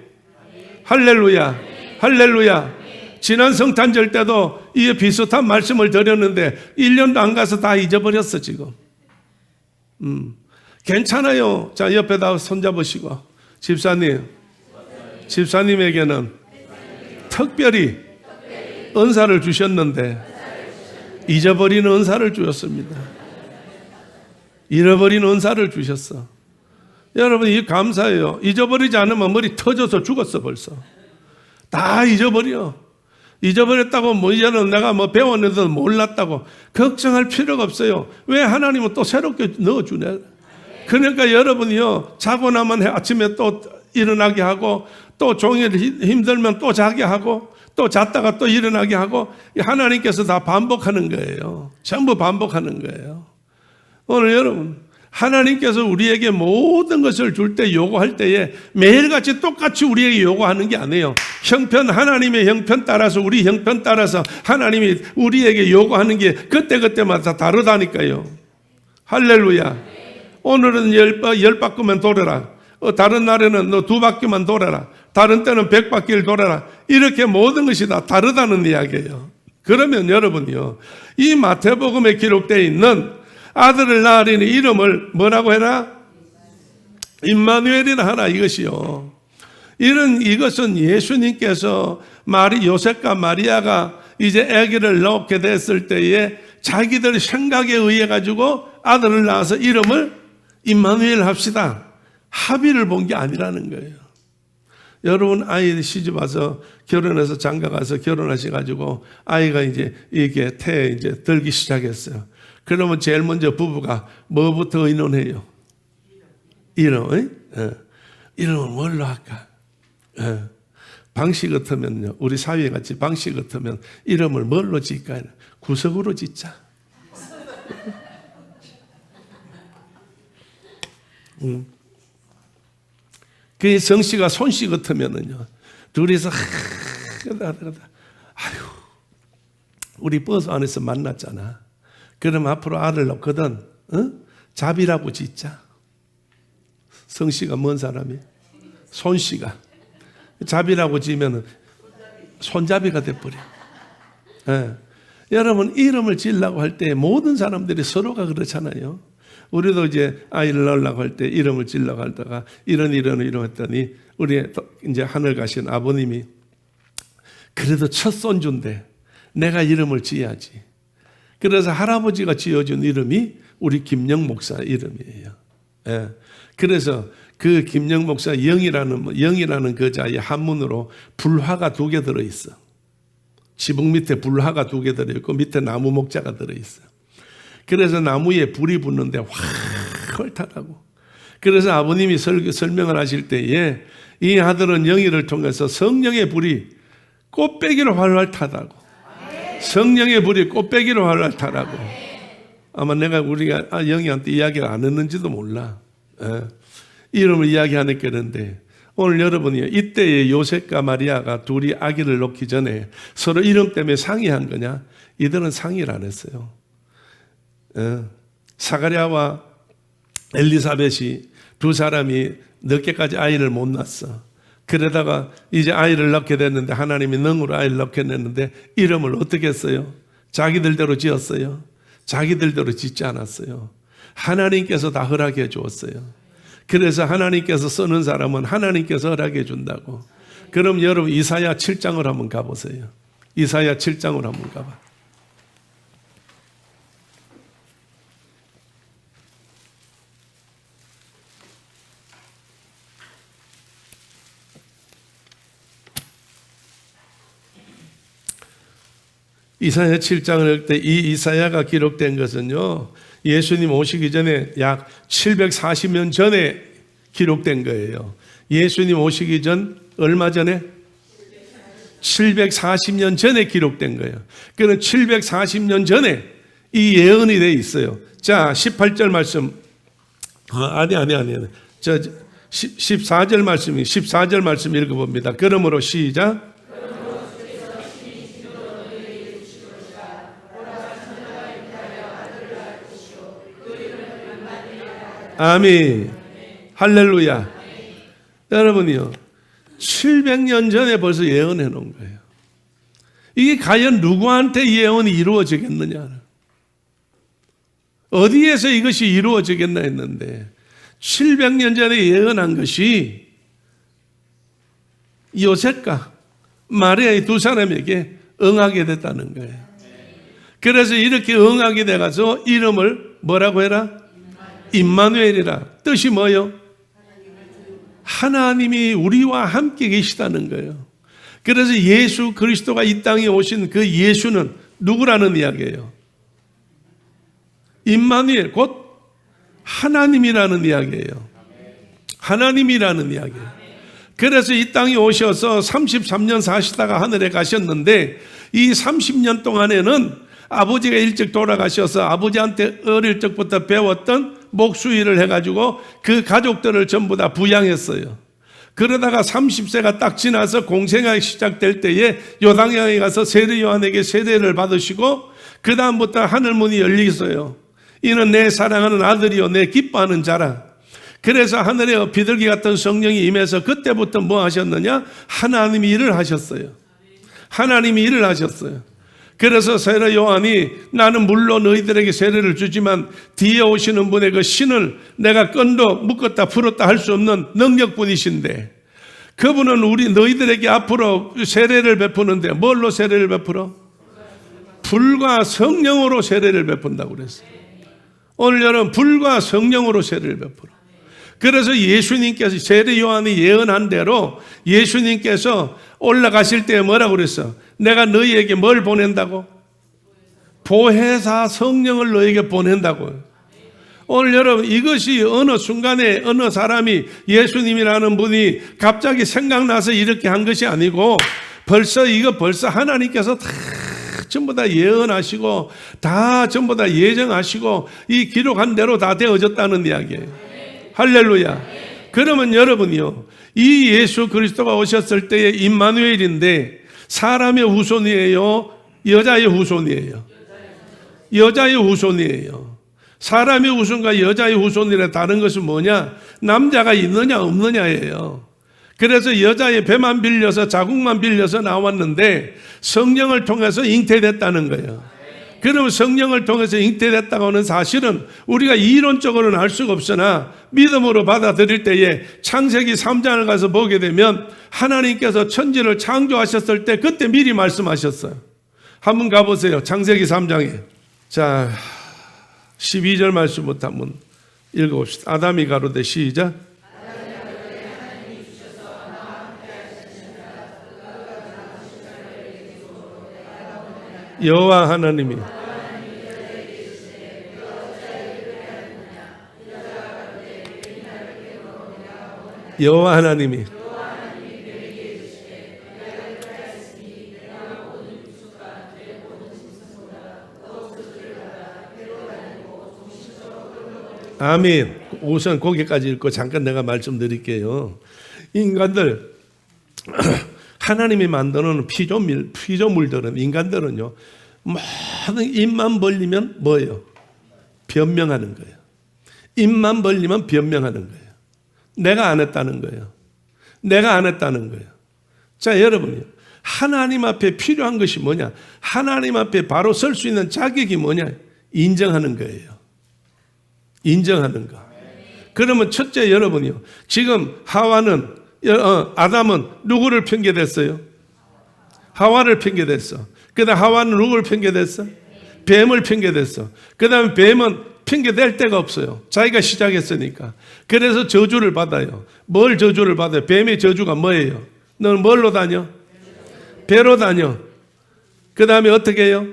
할렐루야. 할렐루야. 지난 성탄절 때도 이 비슷한 말씀을 드렸는데 1년도 안 가서 다 잊어버렸어 지금. 괜찮아요. 자, 옆에다 손잡으시고 집사님에게는 특별히 은사를 주셨는데 잊어버리는 은사를 주셨습니다. 잃어버린 은사를 주셨어. 여러분 이 감사해요. 잊어버리지 않으면 머리 터져서 죽었어 벌써. 다 잊어버려. 잊어버렸다고 뭐 이제는 내가 뭐 배웠는데도 몰랐다고 걱정할 필요가 없어요. 왜? 하나님은 또 새롭게 넣어주네. 그러니까 여러분이요 자고 나면 아침에 또 일어나게 하고 또 종일 힘들면 또 자게 하고 또 잤다가 또 일어나게 하고 하나님께서 다 반복하는 거예요. 전부 반복하는 거예요. 오늘 여러분 하나님께서 우리에게 모든 것을 줄 때 요구할 때에 매일같이 똑같이 우리에게 요구하는 게 아니에요. 하나님의 형편 따라서 우리 형편 따라서 하나님이 우리에게 요구하는 게 그때그때마다 다르다니까요. 할렐루야. 오늘은 10바퀴만 돌아라. 다른 날에는 너 2바퀴만 돌아라. 다른 때는 100바퀴를 돌아라. 이렇게 모든 것이 다 다르다는 이야기예요. 그러면 여러분이요 이 마태복음에 기록되어 있는 아들을 낳으리니 이름을 뭐라고 해라? 임마누엘이라 하라 이것이요. 이것은 예수님께서 요셉과 마리아가 이제 아기를 낳게 됐을 때에 자기들 생각에 의해 가지고 아들을 낳아서 이름을 임마누엘 합시다. 합의를 본 게 아니라는 거예요. 여러분 아이 시집 와서 결혼해서 장가 가서 결혼하셔가지고 아이가 이제 이게 태에 이제 들기 시작했어요. 그러면 제일 먼저 부부가 뭐부터 의논해요? 이름, 이름은 뭘로 할까? 방식 같으면요, 우리 사회 같이 방식 같으면 이름을 뭘로 짓까? 구석으로 짓자. 그 성씨가 손씨 같으면은요, 둘이서 아유, 우리 버스 안에서 만났잖아. 그럼 앞으로 아들 낳거든, 잡이라고 짓자. 성씨가 뭔 사람이? 손씨가. 잡이라고 지으면 손잡이가 돼버려. 여러분, 이름을 지으려고 할 때 모든 사람들이 서로가 그렇잖아요. 우리도 이제 아이를 낳으려고 할 때 이름을 지으려고 하다가 이런 했더니 우리 이제 하늘 가신 아버님이 그래도 첫 손주인데 내가 이름을 지어야지. 그래서 할아버지가 지어준 이름이 우리 김영 목사 이름이에요. 예. 그래서 그 김영 목사 영이라는 그 자의 한문으로 불화가 2개 들어있어. 지붕 밑에 불화가 2개 들어있고 밑에 나무 목자가 들어있어. 그래서 나무에 불이 붙는데 활 타라고. 그래서 아버님이 설명을 하실 때에 이 아들은 영이를 통해서 성령의 불이 꽃배기로 활활 타다고. 성령의 불이 꽃배기로 활활 타라고. 아마 우리가 영이한테 이야기를 안 했는지도 몰라. 이름을 이야기 안 했겠는데 오늘 여러분이 이때의 요셉과 마리아가 둘이 아기를 놓기 전에 서로 이름 때문에 상의한 거냐? 이들은 상의를 안 했어요. 사가랴와 엘리사벳이 두 사람이 늦게까지 아이를 못 낳았어. 그러다가 이제 아이를 낳게 됐는데 하나님이 능으로 아이를 낳게 됐는데 이름을 어떻게 했어요? 자기들대로 지었어요? 자기들대로 짓지 않았어요. 하나님께서 다 허락해 주었어요. 그래서 하나님께서 쓰는 사람은 하나님께서 허락해 준다고. 그럼 여러분 이사야 7장을 한번 가보세요. 이사야 7장을 한번 가봐. 이사야 7장을 할 때 이 이사야가 기록된 것은요, 예수님 오시기 전에 약 740년 전에 기록된 거예요. 예수님 오시기 전 얼마 전에? 740년 전에 기록된 거예요. 그는 740년 전에 이 예언이 돼 있어요. 자, 18절 말씀. 아니. 저 14절 말씀이 14절 말씀 읽어봅니다. 그러므로 시작. 아멘. 할렐루야. 여러분이요, 700년 전에 벌써 예언해 놓은 거예요. 이게 과연 누구한테 예언이 이루어지겠느냐? 어디에서 이것이 이루어지겠나 했는데 700년 전에 예언한 것이 요셉과 마리아의 두 사람에게 응하게 됐다는 거예요. 그래서 이렇게 응하게 돼가서 이름을 뭐라고 해라? 임마누엘이라. 뜻이 뭐요? 하나님이 우리와 함께 계시다는 거예요. 그래서 예수 그리스도가 이 땅에 오신 그 예수는 누구라는 이야기예요? 임마누엘, 곧 하나님이라는 이야기예요. 하나님이라는 이야기예요. 그래서 이 땅에 오셔서 33년 사시다가 하늘에 가셨는데 이 30년 동안에는 아버지가 일찍 돌아가셔서 아버지한테 어릴 적부터 배웠던 목수일을 해가지고 그 가족들을 전부 다 부양했어요. 그러다가 30세가 딱 지나서 공생활이 시작될 때에 요단강에 가서 세례 요한에게 세례를 받으시고 그 다음부터 하늘문이 열리겠어요. 이는 내 사랑하는 아들이요 내 기뻐하는 자라. 그래서 하늘에 비둘기 같은 성령이 임해서 그때부터 뭐 하셨느냐? 하나님이 일을 하셨어요. 하나님이 일을 하셨어요. 그래서 세례 요한이 나는 물론 너희들에게 세례를 주지만 뒤에 오시는 분의 그 신을 내가 끈도 묶었다 풀었다 할 수 없는 능력뿐이신데 그분은 우리 너희들에게 앞으로 세례를 베푸는데 뭘로 세례를 베풀어? 불과 성령으로 세례를 베푼다고 그랬어요. 오늘 여러분 불과 성령으로 세례를 베풀어. 그래서 예수님께서 세례 요한이 예언한 대로 예수님께서 올라가실 때 뭐라고 그랬어? 내가 너희에게 뭘 보낸다고? 보혜사 성령을 너희에게 보낸다고. 오늘 여러분 이것이 어느 순간에 어느 사람이 예수님이라는 분이 갑자기 생각나서 이렇게 한 것이 아니고 벌써 하나님께서 다 전부 다 예언하시고 다 전부 다 예정하시고 이 기록한 대로 다 되어졌다는 이야기예요. 할렐루야. 그러면 여러분이요, 이 예수 그리스도가 오셨을 때의 임마누엘인데 사람의 후손이에요? 여자의 후손이에요? 여자의 후손이에요. 사람의 후손과 여자의 후손이라 다른 것은 뭐냐? 남자가 있느냐 없느냐예요. 그래서 여자의 배만 빌려서 자궁만 빌려서 나왔는데 성령을 통해서 잉태됐다는 거예요. 그러면 성령을 통해서 잉태됐다고 하는 사실은 우리가 이론적으로는 알 수가 없으나 믿음으로 받아들일 때에 창세기 3장을 가서 보게 되면 하나님께서 천지를 창조하셨을 때 그때 미리 말씀하셨어요. 한번 가보세요. 창세기 3장에. 자, 12절 말씀부터 한번 읽어봅시다. 아담이 가로되 시작. 여호와 하나님이 여호와 하나님이 아멘. 우선 거기까지 읽고 잠깐 내가 말씀드릴게요. 인간들 하나님이 만드는 피조물들은 인간들은요 모든 입만 벌리면 뭐예요? 변명하는 거예요. 입만 벌리면 변명하는 거예요. 내가 안 했다는 거예요. 내가 안 했다는 거예요. 자, 여러분요. 하나님 앞에 필요한 것이 뭐냐? 하나님 앞에 바로 설 수 있는 자격이 뭐냐? 인정하는 거예요. 인정하는 거. 그러면 첫째 여러분이요. 지금 아담은 누구를 핑계댔어요? 하와를 핑계댔어. 그 다음 하와는 누구를 핑계댔어? 뱀을 핑계댔어. 그 다음에 뱀은 핑계댈 데가 없어요. 자기가 시작했으니까. 그래서 저주를 받아요. 뭘 저주를 받아요? 뱀의 저주가 뭐예요? 너는 뭘로 다녀? 배로 다녀. 그 다음에 어떻게 해요?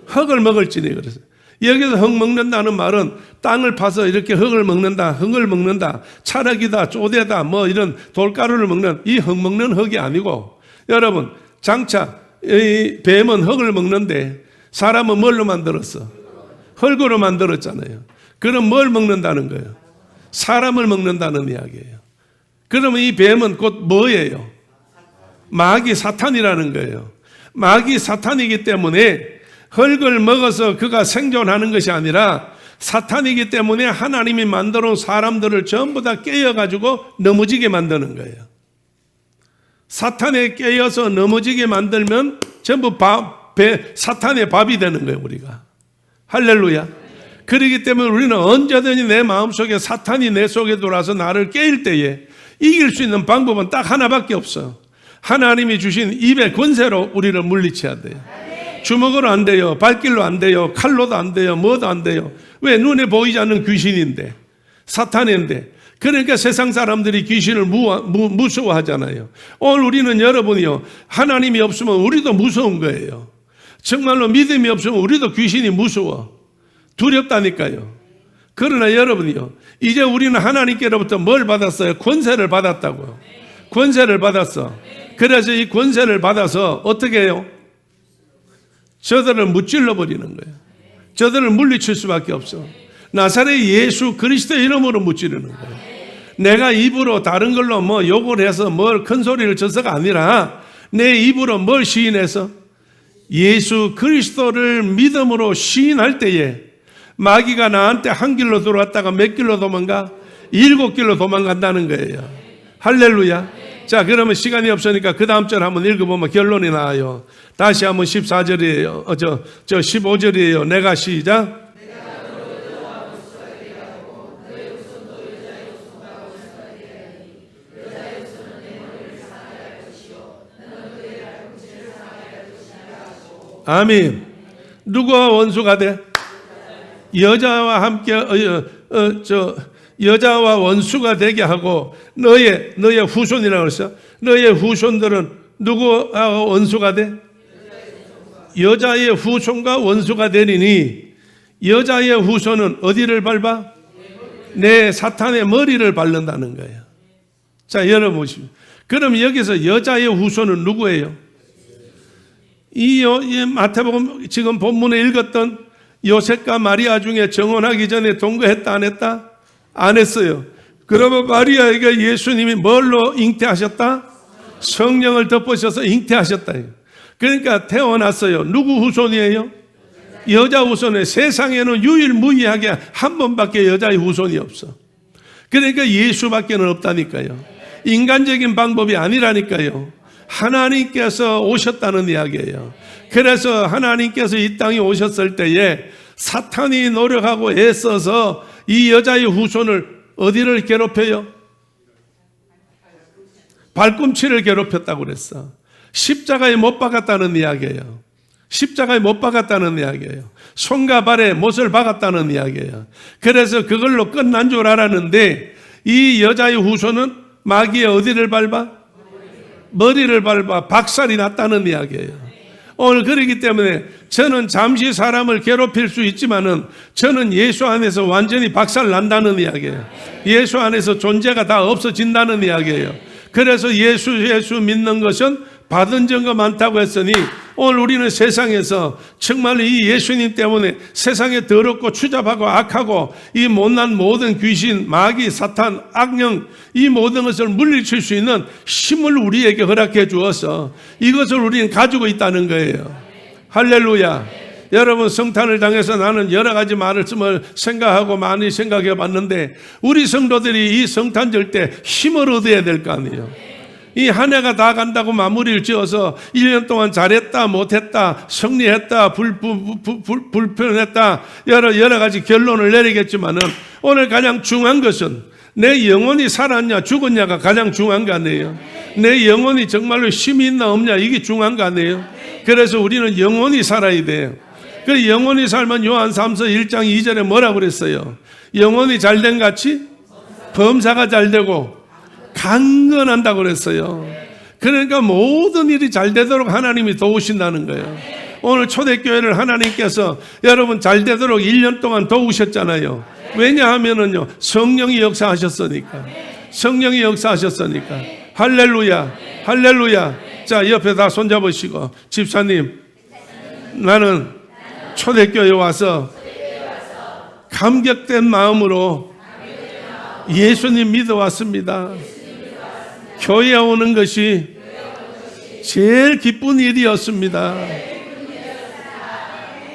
흙을 먹을지니 그랬어요. 여기서 흙 먹는다는 말은 땅을 파서 이렇게 흙을 먹는다, 흙을 먹는다, 찰흙이다, 쪼대다, 뭐 이런 돌가루를 먹는 이 흙 먹는 흙이 아니고, 여러분, 장차 이 뱀은 흙을 먹는데 사람은 뭘로 만들었어? 흙으로 만들었잖아요. 그럼 뭘 먹는다는 거예요? 사람을 먹는다는 이야기예요. 그러면 이 뱀은 곧 뭐예요? 마귀 사탄이라는 거예요. 마귀 사탄이기 때문에 흙을 먹어서 그가 생존하는 것이 아니라 사탄이기 때문에 하나님이 만들어 놓은 사람들을 전부 다 깨어가지고 넘어지게 만드는 거예요. 사탄에 깨어서 넘어지게 만들면 전부 사탄의 밥이 되는 거예요, 우리가. 할렐루야. 그렇기 때문에 우리는 언제든지 내 마음속에 사탄이 내 속에 들어와서 나를 깨일 때에 이길 수 있는 방법은 딱 하나밖에 없어. 하나님이 주신 입의 권세로 우리를 물리쳐야 돼요. 주먹으로 안 돼요. 발길로 안 돼요. 칼로도 안 돼요. 뭐도 안 돼요. 왜? 눈에 보이지 않는 귀신인데, 사탄인데. 그러니까 세상 사람들이 귀신을 무서워하잖아요. 오늘 우리는 여러분이요, 하나님이 없으면 우리도 무서운 거예요. 정말로 믿음이 없으면 우리도 귀신이 무서워. 두렵다니까요. 그러나 여러분이요, 이제 우리는 하나님께로부터 뭘 받았어요? 권세를 받았다고요. 권세를 받았어. 그래서 이 권세를 받아서 어떻게 해요? 저들을 무찔러 버리는 거예요. 저들을 물리칠 수밖에 없어. 나사렛 예수 그리스도 이름으로 무찌르는 거예요. 내가 입으로 다른 걸로 뭐 욕을 해서 뭘 큰 소리를 쳐서가 아니라 내 입으로 뭘 시인해서 예수 그리스도를 믿음으로 시인할 때에 마귀가 나한테 한 길로 들어왔다가 몇 길로 도망가? 7길로 도망간다는 거예요. 할렐루야. 자, 그러면 시간이 없으니까 그 다음 절 한번 읽어보면 결론이 나와요. 다시 한번 14절이에요. 15절이에요. 내가 시작. 아멘. 누구와 원수가 돼? 여자와 함께 여자와 원수가 되게 하고 너의 후손이라고 했어. 너의 후손들은 누구와 원수가 돼? 여자의 후손과 원수가 되리니 여자의 후손은 어디를 밟아? 내 사탄의 머리를 밟는다는 거예요. 자, 여러분 보십시오. 그럼 여기서 여자의 후손은 누구예요? 이 마태복음 지금 본문에 읽었던 요셉과 마리아 중에 정혼하기 전에 동거했다 안 했다? 안 했어요. 그러면 마리아에게 예수님이 뭘로 잉태하셨다? 성령을 덮으셔서 잉태하셨다. 그러니까 태어났어요. 누구 후손이에요? 여자 후손에 세상에는 유일무이하게 한 번밖에 여자의 후손이 없어. 그러니까 예수밖에는 없다니까요. 인간적인 방법이 아니라니까요. 하나님께서 오셨다는 이야기예요. 그래서 하나님께서 이 땅에 오셨을 때에 사탄이 노력하고 애써서 이 여자의 후손을 어디를 괴롭혀요? 발꿈치를 괴롭혔다고 그랬어. 십자가에 못 박았다는 이야기예요. 십자가에 못 박았다는 이야기예요. 손과 발에 못을 박았다는 이야기예요. 그래서 그걸로 끝난 줄 알았는데 이 여자의 후손은 마귀의 어디를 밟아? 머리를 밟아 박살이 났다는 이야기예요. 오늘 그러기 때문에 저는 잠시 사람을 괴롭힐 수 있지만은 저는 예수 안에서 완전히 박살 난다는 이야기예요. 예수 안에서 존재가 다 없어진다는 이야기예요. 그래서 예수 믿는 것은 받은 증거 많다고 했으니 오늘 우리는 세상에서 정말 이 예수님 때문에 세상에 더럽고 추잡하고 악하고 이 못난 모든 귀신, 마귀, 사탄, 악령 이 모든 것을 물리칠 수 있는 힘을 우리에게 허락해 주어서 이것을 우리는 가지고 있다는 거예요. 할렐루야. 여러분, 성탄을 당해서 나는 여러 가지 말씀을 생각하고 많이 생각해 봤는데 우리 성도들이 이 성탄절 때 힘을 얻어야 될 거 아니에요. 이 한 해가 다 간다고 마무리를 지어서 1년 동안 잘했다 못했다 승리했다 불편했다 여러 가지 결론을 내리겠지만은 오늘 가장 중요한 것은 내 영혼이 살았냐 죽었냐가 가장 중요한 거 아니에요. 내 영혼이 정말로 힘이 있나 없냐 이게 중요한 거 아니에요. 그래서 우리는 영혼이 살아야 돼요. 그 영혼이 살면 요한삼서 1장 2절에 뭐라고 그랬어요? 영혼이 잘된 같이 범사가 잘되고 강건한다고 그랬어요. 그러니까 모든 일이 잘 되도록 하나님이 도우신다는 거예요. 오늘 초대교회를 하나님께서 여러분 잘 되도록 1년 동안 도우셨잖아요. 왜냐하면은요 성령이 역사하셨으니까. 성령이 역사하셨으니까. 할렐루야, 할렐루야. 자, 옆에 다 손잡으시고, 집사님, 나는 초대교회에 와서 감격된 마음으로 예수님 믿어왔습니다. 교회에 오는 것이 제일 기쁜 일이었습니다.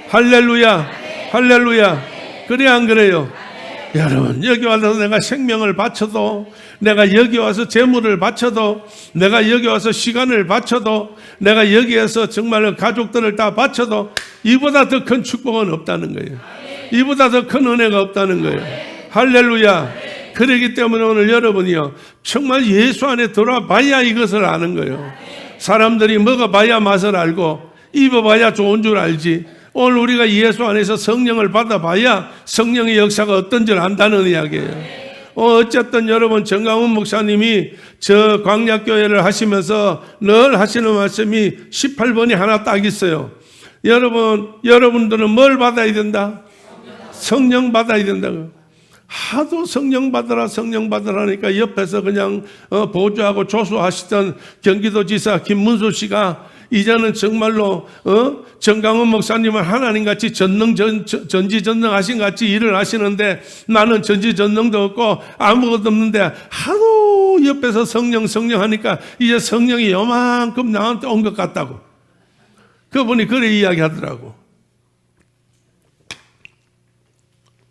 할렐루야, 할렐루야. 그래 안 그래요? 여러분, 여기 와서 내가 생명을 바쳐도, 내가 여기 와서 재물을 바쳐도, 내가 여기 와서 시간을 바쳐도, 내가 여기에서 정말 가족들을 다 바쳐도 이보다 더 큰 축복은 없다는 거예요. 이보다 더 큰 은혜가 없다는 거예요. 할렐루야. 그렇기 때문에 오늘 여러분이요 정말 예수 안에 들어봐야 이것을 아는 거예요. 사람들이 먹어봐야 맛을 알고 입어봐야 좋은 줄 알지, 오늘 우리가 예수 안에서 성령을 받아봐야 성령의 역사가 어떤 줄 안다는 이야기예요. 어쨌든 여러분, 정강훈 목사님이 저 광약교회를 하시면서 늘 하시는 말씀이 18번이 하나 딱 있어요. 여러분들은 뭘 받아야 된다? 성령 받아야 된다고. 하도 성령 받으라 성령 받으라니까 옆에서 그냥 보조하고 조수하시던 경기도지사 김문수 씨가 이제는 정말로 정강훈 목사님은 하나님같이 전지전능하신 같이 일을 하시는데 나는 전지전능도 없고 아무것도 없는데 하도 옆에서 성령 하니까 이제 성령이 요만큼 나한테 온 것 같다고 그분이 그래 이야기하더라고.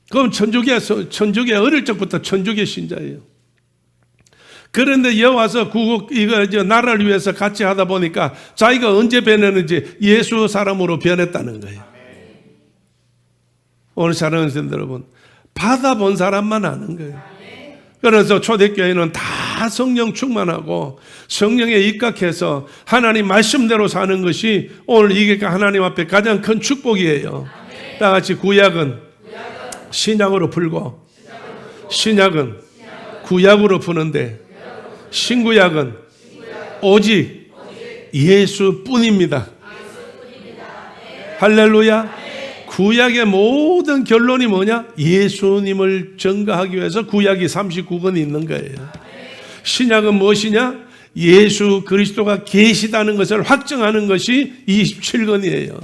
그럼 천주교 어릴 적부터 천주교 신자예요. 그런데 여와서 나라를 위해서 같이 하다 보니까 자기가 언제 변했는지 예수 사람으로 변했다는 거예요. 오늘 사랑하는 성도 여러분, 받아본 사람만 아는 거예요. 그래서 초대교회는 다 성령 충만하고 성령에 입각해서 하나님 말씀대로 사는 것이 오늘 이게 하나님 앞에 가장 큰 축복이에요. 다 같이 구약은 신약으로 풀고 신약은 구약으로 푸는데 신구약은 오직 예수뿐입니다. 할렐루야. 구약의 모든 결론이 뭐냐? 예수님을 증거하기 위해서 구약이 39권이 있는 거예요. 신약은 무엇이냐? 예수 그리스도가 계시다는 것을 확증하는 것이 27권이에요.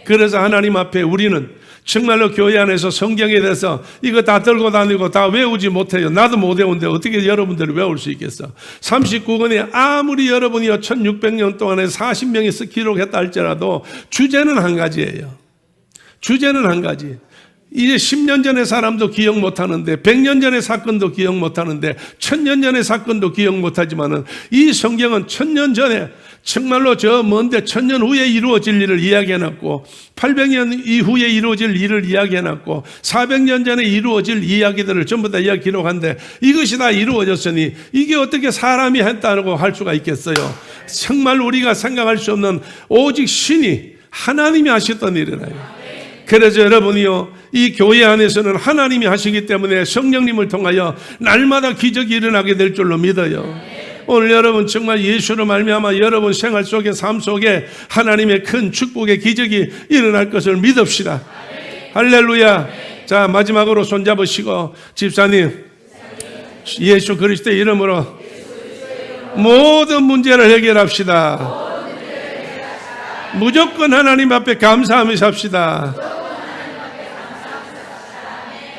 그래서 하나님 앞에 우리는 정말로 교회 안에서 성경에 대해서 이거 다 들고 다니고 다 외우지 못해요. 나도 못 외우는데 어떻게 여러분들이 외울 수 있겠어? 39권에 아무리 여러분이 1600년 동안에 40명이 기록했다 할지라도 주제는 한 가지예요. 주제는 한 가지. 이제 10년 전의 사람도 기억 못하는데 100년 전의 사건도 기억 못하는데 1000년 전의 사건도 기억 못하지만은 이 성경은 1000년 전에 정말로 저 먼데 1000년 후에 이루어질 일을 이야기해놨고 800년 이후에 이루어질 일을 이야기해놨고 400년 전에 이루어질 이야기들을 전부 다 기록한데 이것이 다 이루어졌으니 이게 어떻게 사람이 했다고 할 수가 있겠어요? 정말 우리가 생각할 수 없는 오직 신이 하나님이 하셨던 일이라요. 그래서 여러분이요 이 교회 안에서는 하나님이 하시기 때문에 성령님을 통하여 날마다 기적이 일어나게 될 줄로 믿어요. 오늘 여러분 정말 예수로 말미암아 여러분 생활 속에 삶 속에 하나님의 큰 축복의 기적이 일어날 것을 믿읍시다. 할렐루야. 자, 마지막으로 손잡으시고 집사님 예수 그리스도의 이름으로 모든 문제를 해결합시다. 무조건 하나님 앞에 감사하며 삽시다.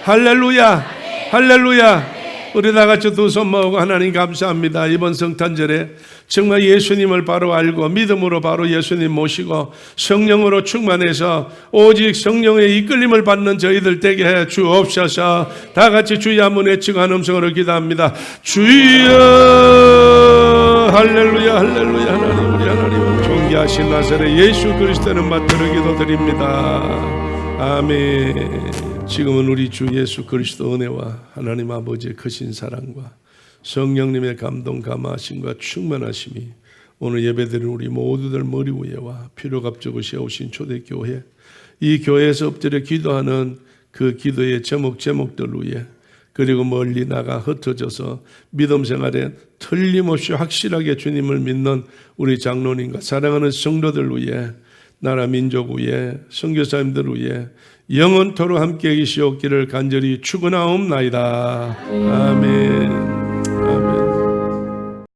할렐루야, 할렐루야. 우리 다 같이 두 손 모으고 하나님 감사합니다. 이번 성탄절에 정말 예수님을 바로 알고 믿음으로 바로 예수님 모시고 성령으로 충만해서 오직 성령의 이끌림을 받는 저희들 되게 해 주옵소서. 다 같이 주여 한번 외치고 한 음성으로 기도합니다. 주여, 할렐루야, 할렐루야. 하나님, 우리 하나님 존귀하신 나사렛 예수 그리스도는 받들어 기도드립니다. 아멘. 지금은 우리 주 예수 그리스도 은혜와 하나님 아버지의 크신 사랑과 성령님의 감동 감화하심과 충만하심이 오늘 예배드리는 우리 모두들 머리 위에와 필요갑적으로 세우신 초대교회, 이 교회에서 엎드려 기도하는 그 기도의 제목들 위에, 그리고 멀리 나가 흩어져서 믿음 생활에 틀림없이 확실하게 주님을 믿는 우리 장로님과 사랑하는 성도들 위에, 나라 민족 위에, 선교사님들 위에 영원토록 함께 계시옵기를 간절히 축원하옵나이다. 아멘.